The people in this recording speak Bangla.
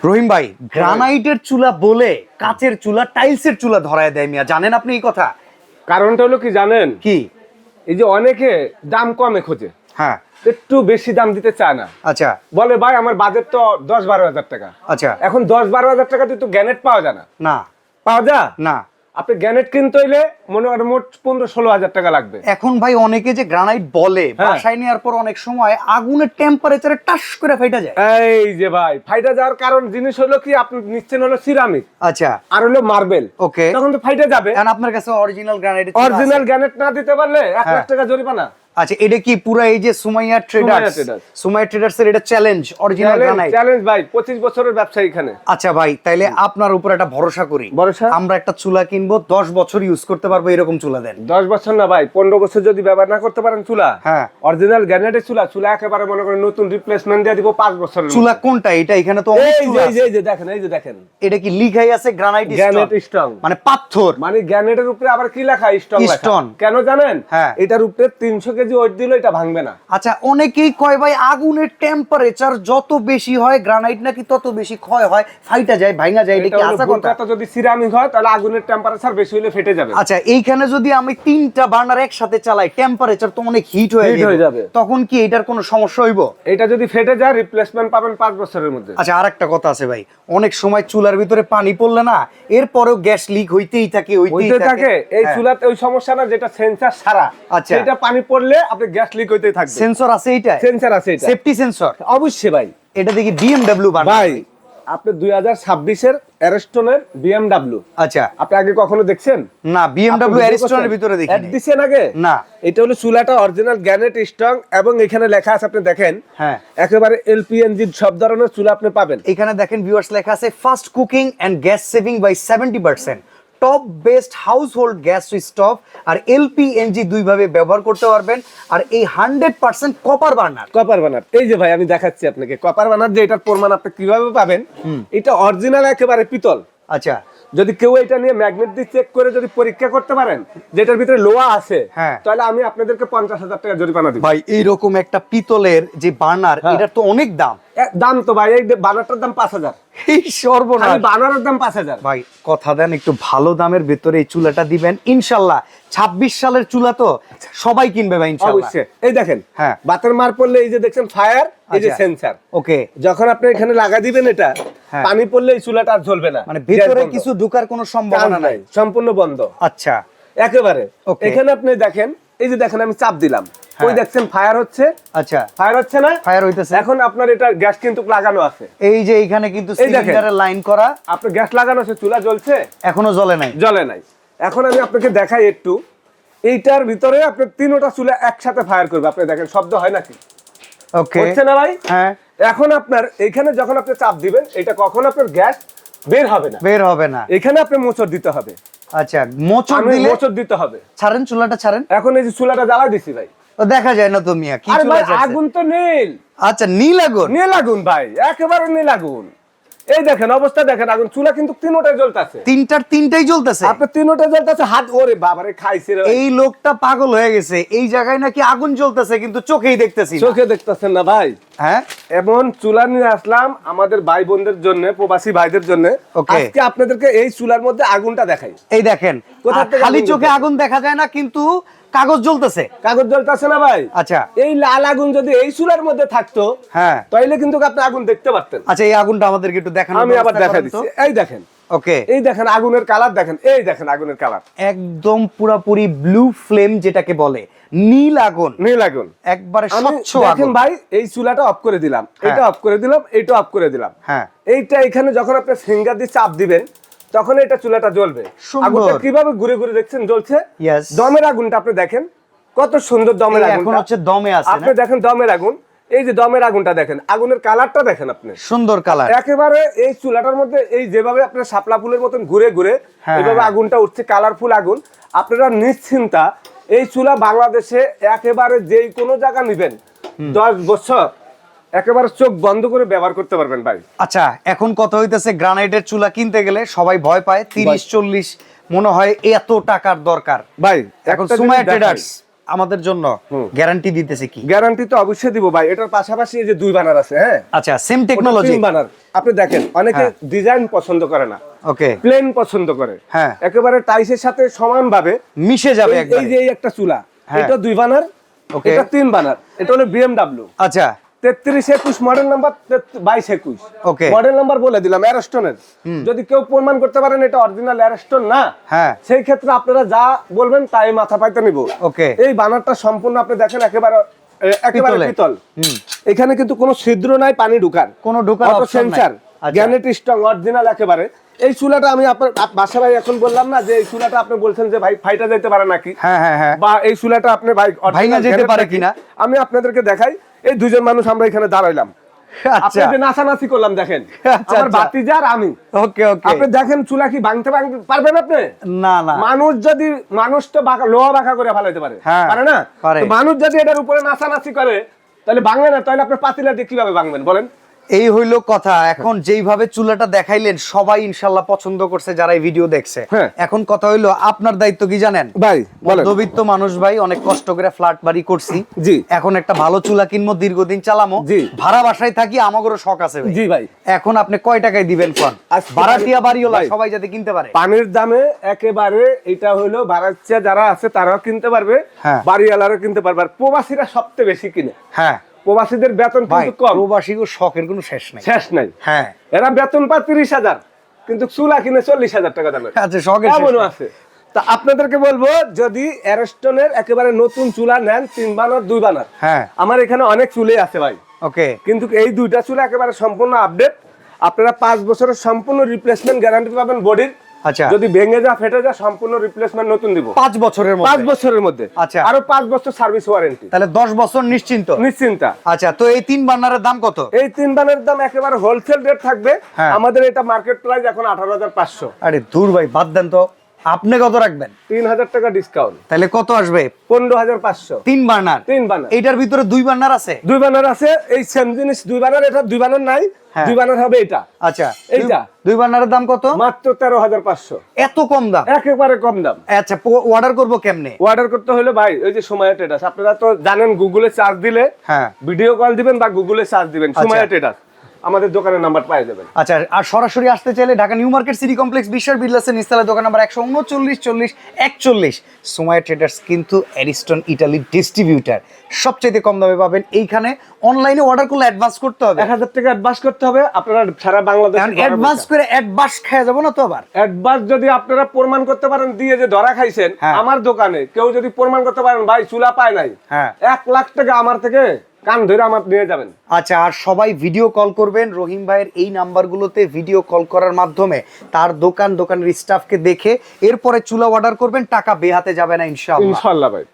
রহিম ভাই, গ্রানাইটের চুলা বলে কাচের চুলা, টাইলসের চুলা ধরায় দেয় মিয়া, জানেন আপনি এই কথা? কারণটা হলো কি জানেন? কি? এই যে অনেকে দাম কমে খোঁজে, হ্যাঁ, একটু বেশি দাম দিতে চায় না। আচ্ছা বলে ভাই আমার বাজেট তো 10-12 হাজার টাকা। আচ্ছা, এখন 10-12 হাজার টাকা তো গ্যানেট পাওয়া যায় না। না পাওয়া যায় না, আপনি গ্যানেট কিনতে হইলে মনে করেন মোট 15-16 হাজার টাকা লাগবে। এখন ভাই অনেকে যে গ্রানাইট বলে, বাসায় নেওয়ার পর অনেক সময় আগুনের টেম্পারেচারে টাস করে ফাইটা যায়। এই যে ভাই ফাইটা যাওয়ার কারণ জিনিস হলো কি, আপনি নিচ্ছেন হলো সিরামিক আচ্ছা, আর হলো মার্বেল। ওকে, তখন তো ফাইটা যাবে। এখন আপনার কাছে অরিজিনাল গ্রানাইট, অরিজিনাল গ্যানেট না দিতে পারলে 1 লাখ টাকা জরিমানা। আচ্ছা, এটা কি পুরা এই যে সুমাইয়া ট্রেডার্স, সুমাইয়া ট্রেডার্স এর এটা চ্যালেঞ্জ অরিজিনাল গ্রানাইট? চ্যালেঞ্জ ভাই, 25 বছরের ব্যবসা এখানে। আচ্ছা ভাই, তাইলে আপনার উপর একটা ভরসা করি, ভরসা? আমরা একটা চুলা কিনবো, 10 বছর ইউজ করতে পারবো, এরকম চুলা দেন। 10 বছর না ভাই, 15 বছর যদি ব্যবহার না করতে পারেন চুলা, হ্যাঁ, অরিজিনাল গ্রানাইটের চুলা, চুলা একেবারে মনে করেন নতুন রিপ্লেসমেন্ট দিয়ে দিব 5 বছরের। চুলা কোনটা এটা? এখানে তো অনেক চুলা আছে। এই যে দেখেন, এই যে দেখেন, এটা কি লিখাই আছে গ্রানাইট স্ট্রং, মানে পাথর? মানে গ্রানাইটের উপরে আবার কি লেখা? স্ট্রং লেখা। স্টোন। কেন জানেন? হ্যাঁ, এটার উপরে 300 কেজি ওয়েট দিলে এটা ভাঙবে না। আচ্ছা, অনেকেই কয় ভাই আগুনের টেম্পারেচার যত বেশি হয় গ্রানাইট নাকি তত বেশি ক্ষয় হয়, ফাইটা যায়, ভাঙা যায়, এটা কি আশা কথা? এটা যদি সিরামিক হয় তাহলে আগুনের টেম্পারেচার বেশি হলে ফেটে যাবে। আচ্ছা, এইখানে যদি আমি 3টা বার্নার একসাথে চালাই, টেম্পারেচার তো অনেক হিট হয়ে যাবে, তখন কি এটার কোনো সমস্যা হইব? এটা যদি ফেটে যায় রিপ্লেসমেন্ট পাবেন 5 বছরের মধ্যে। আচ্ছা, আরেকটা কথা আছে ভাই, অনেক সময় চুলার ভিতরে পানি পড়লে না, এরপরেও গ্যাস লিক হইতেই থাকে। এই চুলাতে ওই সমস্যা না, যেটা সেন্সর ছাড়া, আচ্ছা, সেটা পানি পড়লে আপনি গ্যাস লিক হইতেই থাকবে। সেন্সর আছে এইটা? সেন্সর আছে, এটা সেফটি সেন্সর অবশ্যই ভাই। এটা দেখি বিএমডব্লিউ ভাই, আপনি 2026 এর অ্যারিস্টনের বিএমডব্লিউ, আচ্ছা, আপনি আগে কখনো দেখছেন? না, বিএমডব্লিউ অ্যারিস্টনের ভিতরে দেখি অ্যাড দিছেন আগে? না। এটা হলো চুলাটা অরিজিনাল গ্রানাইট স্ট্রং, এবং এখানে লেখা আছে, আপনি দেখেন, হ্যাঁ, একেবারে এলপিএনজি সব ধরনের চুলা আপনি পাবেন। এখানে দেখেন ভিউয়ার্স, লেখা আছে fast cooking and gas saving by 70%, top best household gas stove, আর এলপিএনজি দুইভাবে ব্যবহার করতে পারবেন, আর এই 100% কপার বার্নার। কপার বার্নার, এই যে ভাই আমি দেখাচ্ছি আপনাকে কপার বার্নার, যে এটার প্রমাণ আপনি কিভাবে পাবেন। এটা অরিজিনাল একেবারে পিতল। আচ্ছা, যদি কেউ এটা নিয়ে ম্যাগনেট দিয়ে চেক করে যদি পরীক্ষা করতে পারেন যেটার ভিতরে লোহা আছে, তাহলে আমি আপনাদেরকে 50,000 টাকা জরিমানা দিব। ভাই, এইরকম একটা পিতলের যে বার্নার, এটার তো অনেক দাম। দাম তো ভাই, এই বার্নারটার দাম 5,000। এই সর্বনাশ, বার্নারের দাম 5,000। ভাই কথা দেন, একটু ভালো দামের ভেতরে এই চুলাটা দিবেন ইনশাআল্লাহ। 26 সালের চুলা তো সবাই কিনবে ভাই ইনশাআল্লাহ। অবশ্যই। এই দেখেন, হ্যাঁ, বাতের মার পড়লে এই যে দেখছেন ফায়ার, এই যে সেন্সর, ওকে, যখন আপনি এখানে লাগা দিবেন এটা, পানি পড়লে এই চুলাটা আর জ্বলবে না, মানে ভিতরে কিছু ঢোকার কোনো সম্ভাবনা নাই, সম্পূর্ণ বন্ধ। আচ্ছা, একেবারে। এখানে আপনি দেখেন, এই যে দেখেন আমি চাপ দিলাম, ওই দেখছেন ফায়ার হচ্ছে। আচ্ছা, ফায়ার হচ্ছে না? ফায়ার হইতেছে। এখন আপনার এটা গ্যাস কিন্তু লাগানো আছে, এই যে এইখানে কিন্তু সিলিন্ডারের লাইন করা, আপনার গ্যাস লাগানো আছে, চুলা জ্বলছে, এখনো জ্বলে নাই, জ্বলে নাই। এখন আমি আপনাকে দেখাই একটু, এইটার ভিতরে আপনি 3টা চুলা একসাথে ফায়ার করবে, আপনি দেখেন শব্দ হয় নাকি? ওকে, হচ্ছে না ভাই? হ্যাঁ। এখন আপনার এখানে যখন আপনি চাপ দিবেন, এটা কখন আপনার গ্যাস বের হবে না, বের হবে না, এখানে আপনি মোচড় দিতে হবে। আচ্ছা, মোচড় দিলে, মোচড় দিতে হবে। ছাড়েন চুলাটা, ছাড়েন। এখন এই যে চুলাটা জ্বালা দিছি ভাই, ও দেখা যায় না তো মিয়া, কি আরে চুলা ভাই জ্বলছে? আগুন তো নীল। আচ্ছা, নীল আগুন? নীল আগুন ভাই, একেবারে নীল আগুন। এই দেখেন অবস্থা দেখেন, আগুন চুলা কিন্তু 3টাই জ্বলতেছে। তিনটাই জ্বলতেছে? আপনি 3টাই জ্বলতেছে, হাত ওরে বাবারে খাইছে রে। এই লোকটা পাগল হয়ে গেছে, এই জায়গায় নাকি আগুন জ্বলতেছে কিন্তু চোখেই দেখতেছি না। চোখে দেখতেছেন না ভাই? হ্যাঁ, এমন চুলা নিয়ে আসলাম আমাদের ভাই বোনদের জন্য, প্রবাসী ভাইদের জন্য। আজকে আপনাদেরকে এই চুলার মধ্যে আগুনটা দেখাই। এই দেখেন, খালি চোখে আগুন দেখা যায় না, কিন্তু কাগজ জ্বলতেছে। কাগজ জ্বলতেছে না ভাই? আচ্ছা, এই লাল আগুন যদি এই চুলার মধ্যে থাকতো, হ্যাঁ, তাইলে কিন্তু আপনি আগুন দেখতে পারতেন। আচ্ছা, এই আগুনটা আমাদেরকে একটু দেখান। আমি আবার দেখা দিচ্ছি, এই দেখেন। ওকে, এই দেখেন আগুনের কালার দেখেন, এই দেখেন আগুনের কালার একদম পুরাপুরি ব্লু ফ্লেম যেটাকে বলে, নীল আগুন। নীল আগুন, একবারে স্বচ্ছ আগুন। দেখেন ভাই, এই চুলাটা অফ করে দিলাম, এটা অফ করে দিলাম, এটা অফ করে দিলাম। হ্যাঁ, এইটা এখানে যখন আপনি ফিঙ্গার দিয়ে চাপ দিবেন, তখন এটা চুলাটা জ্বলবে। আগুনটা কিভাবে ঘুরে ঘুরে দেখছেন জ্বলছে? দমের আগুনটা আপনি দেখেন, কত সুন্দর দমের আগুন। এখন হচ্ছে দমে আছে, আপনি দেখেন দমের আগুন, এই যে দমের আগুনটা দেখেন, আগুনের কালারটা দেখেন আপনি, সুন্দর কালার একেবারে। এই চুলাটার মধ্যে এই যেভাবে আপনার শাপলা ফুলের মতন ঘুরে ঘুরে এইভাবে আগুনটা উঠছে, কালারফুল আগুন। আপনারা নিশ্চিন্তা এই চুলা বাংলাদেশে একেবারে যেই কোনো জায়গা নিবেন, 10 বছর একেবারে চোখ বন্ধ করে ব্যবহার করতে পারবেন ভাই। আচ্ছা, এখন কথা হইতেছে গ্রানাইটের চুলা কিনতে গেলে সবাই ভয় পায়, 30-40 মনে হয় এত টাকার দরকার ভাই। এখন সুমাইয়া ট্রেডার্স আমাদের জন্য গ্যারান্টি দিতেছে কি? গ্যারান্টি তো অবশ্যই দিব ভাই। এটার পাশাপাশি এই যে 2 বানার আছে, হ্যাঁ আচ্ছা, সেম টেকনোলজি। 3 বানার আপনি দেখেন, অনেকে ডিজাইন পছন্দ করে না, ওকে, প্লেন পছন্দ করে, হ্যাঁ একেবারে টাইসের সাথে সমানভাবে মিশে যাবে একবার। এই যে এই একটা চুলা, হ্যাঁ। এটা 2 বানার, ওকে, এটা 3 বানার। এটা হলো BMW, আচ্ছা 3321 মডেল নাম্বার, 2221 ওকে, মডেল নাম্বার বলে দিলাম অ্যারস্টনের। যদি কেউ প্রমাণ করতে পারেন এটা অরিজিনাল অ্যারস্টন না, হ্যাঁ সেই ক্ষেত্রে আপনারা যা বলবেন তাই মাথা পাইতে নিব। ওকে, এই বানারটা সম্পূর্ণ আপনি দেখেন একেবারে পিতলের। পিতল। এখানে কিন্তু কোনো ছিদ্র নাই পানি ঢুকার, কোনো ঢোকার অটো অপশন নাই। সেন্সার, গ্যানেট স্ট্রং অরিজিনাল একেবারে। এই চুলাটা আমি আপনার বাসা ভাই এখন বললাম না যে এই চুলাটা আপনি বলছেন যে ভাই ফাইটা যেতে পারে নাকি, হ্যাঁ হ্যাঁ হ্যাঁ, বা এই চুলাটা আপনি ভাই ভাইঙা যেতে গ্যানেট পারে নাকি? কিনা আমি আপনাদেরকে দেখাই, এই দুজন মানুষ আমরা এখানে দাঁড়াইলাম, আপনি আচ্ছা যে নাচানাচি করলাম দেখেন, আচ্ছা, আমার আচ্ছা। ভাতিজা আর আমি, ওকে ওকে, আপনি দেখেন চুলা কি ভাঙতে পারবেন আপনি? না না, মানুষ যদি, মানুষ তো লোহা বাঁকা করে ফেলাইতে পারে, হ্যাঁ, পারে না? পারে। তো মানুষ যদি এটার উপরে নাচানাচি করে তাহলে ভাঙবে না, তাহলে আপনি পাতিলা দিয়ে কিভাবে ভাঙবেন বলেন? এই হইলো কথা। এখন যেইভাবে চুলাটা দেখাইলেন সবাই ইনশাল্লাহ পছন্দ করছে যারা এই ভিডিও দেখছে। হ্যাঁ। এখন কথা হইলো আপনার দায়িত্ব কি জানেন ভাই বলেন। মধ্যবিত্ত মানুষ ভাই, অনেক কষ্ট করে ফ্ল্যাট বাড়ি করছি, জি। এখন একটা ভালো চুলা কিনবো, দীর্ঘদিন চালামো, জি। ভাড়া বাসায় থাকি, আমাদেরও শখ আছে ভাই। জি ভাই। এখন আপনি কয় টাকায় দিবেন কোন? আজকে ভাড়াটিয়া বাড়িওয়ালা ভাই, সবাই যাতে কিনতে পারে। পানির দামে একেবারে এটা হলো বাড়াচ্ছা যারা আছে তারাও কিনতে পারবে, হ্যাঁ। বাড়িওয়ালারও কিনতে পারবে, আর প্রবাসীরা সবচেয়ে বেশি কিনে। হ্যাঁ প্রবাসীদের বেতন ভাই, কিন্তু কম, প্রবাসী শখের কোনো শেষ নেই। শেষ নাই। হ্যাঁ, এরা বেতন পায় 30,000, কিন্তু চুলা কিনে 40,000 টাকা দামের। আচ্ছা, শখের শেষ এমনও নেই। আছে। তা আপনাদেরকে বলবো, যদি অ্যারস্টনের একেবারে নতুন চুলা নেন, 3 বানার 2 বানার, হ্যাঁ আমার এখানে অনেক চুলে আছে ভাই, ওকে, কিন্তু এই 2টা চুলা একেবারে সম্পূর্ণ আপডেট। আপনারা 5 বছরের সম্পূর্ণ রিপ্লেসমেন্ট গ্যারান্টি পাবেন বডির। আচ্ছা, যদি ভেঙে যা ফেটে যা সম্পূর্ণ রিপ্লেসমেন্ট নতুন দিব 5 বছরের 5 মধ্যে। বছরের মধ্যে। আচ্ছা। আরো 5 বছর সার্ভিস ওয়ারেন্টি, তাহলে 10 বছর নিশ্চিন্ত। নিশ্চিন্তা। আচ্ছা, তো এই 3 বার্নারের দাম কত? এই 3 বানের দাম একেবারে হোলসেল রেট থাকবে। হ্যাঁ। আমাদের এটা মার্কেট প্রাইস এখন 18,500। আরে দূর ভাই, বাদ দেন তো, আপনি কত রাখবেন? 3,000 টাকা ডিসকাউন্ট, তাহলে কত আসবে? 15,500। 3 বার্নার, 3 বানার, এইটার ভিতরে 2 বার্নার আছে? 2 বানার আছে। এই সেম জিনিস 2 বানার, এটা 2 বানার নাই, হ্যাঁ। 2 বানার হবে এটা। আচ্ছা, এইটা? 2 বার্নারের দাম কত? মাত্র 13,500, এত কম দাম? একেবারে কম দাম। আচ্ছা, অর্ডার করব কেমনে? অর্ডার করতে হলে ভাই ওই যে সময় ট্রেডার্স, আপনারা তো জানেন, গুগলে সার্চ দিলে, হ্যাঁ ভিডিও কল দিবেন বা গুগলে সার্চ দিবেন সময় ট্রেডার্স, আমাদের দোকানের নাম্বার পেয়ে যাবেন। আচ্ছা, আর সরাসরি আসতে চাইলে Dhaka new market city complex বিশ্বের বিল্লাসের নিস্তালা দোকান নাম্বার 139 40 41। সময় ট্রেডার্স কিন্তু অ্যারিস্টন ইটালি ডিস্ট্রিবিউটার, সবচেয়ে কম দামে পাবেন এইখানে। অনলাইনে অর্ডার করলে অ্যাডভান্স করতে হবে, 1,000 টাকা অ্যাডভান্স করতে হবে। আপনারা সারা বাংলাদেশে অ্যাডভান্স করে অ্যাডভান্স খাওয়া যাবো না তো আবার? অ্যাডভান্স যদি আপনারা প্রমাণ করতে পারেন দিয়ে যে ধরা খাইছেন, হ্যাঁ। আমার দোকানে কেউ যদি প্রমাণ করতে পারেন ভাই চুলা পায় নাই, হ্যাঁ 1 লাখ টাকা আমার থেকে কান ধরে আমার নিয়ে যাবেন। আচ্ছা, আর সবাই ভিডিও কল করবেন রহিম ভাইয়ের এই নাম্বারগুলোতে, ভিডিও কল করার মাধ্যমে তার দোকানের স্টাফকে দেখে এরপরে চুলা অর্ডার করবেন, টাকা বেহাতে যাবে না ইনশাআল্লাহ। ইনশাআল্লাহ ভাই।